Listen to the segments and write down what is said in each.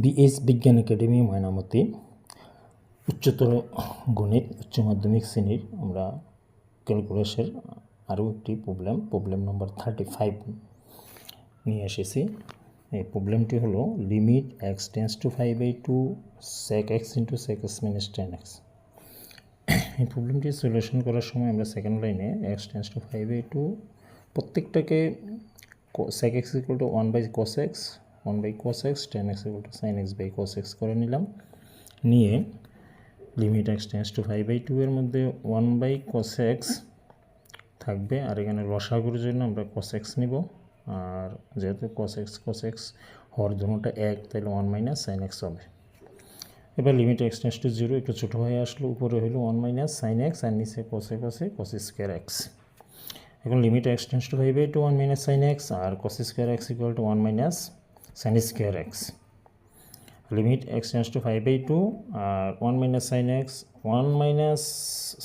BS বিজ্ঞান academy Mainamati উচ্চতর গণিত উচ্চ মাধ্যমিক শ্রেণীর আমরা ক্যালকুলাসের আরও একটি প্রবলেম নম্বর 35 নিয়ে এসেছি। এই প্রবলেমটি হলো limit x tends to 5/2 sec x into sec x minus 10x। এই প্রবলেমটি সলিউশন করার সময় আমরা সেকেন্ড লাইনে x টেন্স টু 5/2 প্রত্যেকটাকে sec x equal to 1/cos x 1/cos x 10x equal to sin x by cos x করে নিলাম। নিয়ে limit x tends to 5/2 এর মধ্যে 1/cos x থাকবে, আর এখানে লসাগুর জন্য আমরা cos x নিব, আর যেহেতু cos x হর দুটোটা এক, তাহলে 1 মাইনাস sin x হবে। এবার লিমিট x টেন্স টু 0 একটু ছোটো হয়ে আসলো, উপরে হলো 1 মাইনাস sin x আর নিচে cos স্কোয়ার x। এখন limit x tends to 5/2 1 minus sin x আর cos square x equal to 1 minus sin square x। Limit x tends to 5/2 আর 1 minus sin x 1 minus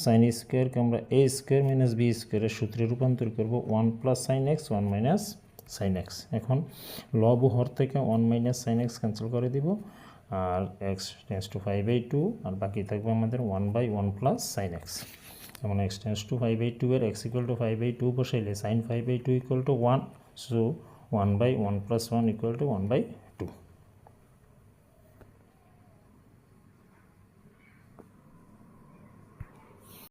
sin স্কোয়ারকে আমরা a square minus b স্কোয়ারের সূত্রে রূপান্তর করব 1 plus sin x 1 minus sin x। এখন লব হর থেকে 1 মাইনাস sin x ক্যান্সেল করে দিব, আর x টেন্স টু 5/2 আর বাকি থাকবে আমাদের 1/1 প্লাস sin x। যেমন x টেন্স টু 5/2 এর x equal two 5/2 বসাইলে sin 5/2 equal to 1, so 1/1 plus 1 equal to 1/2।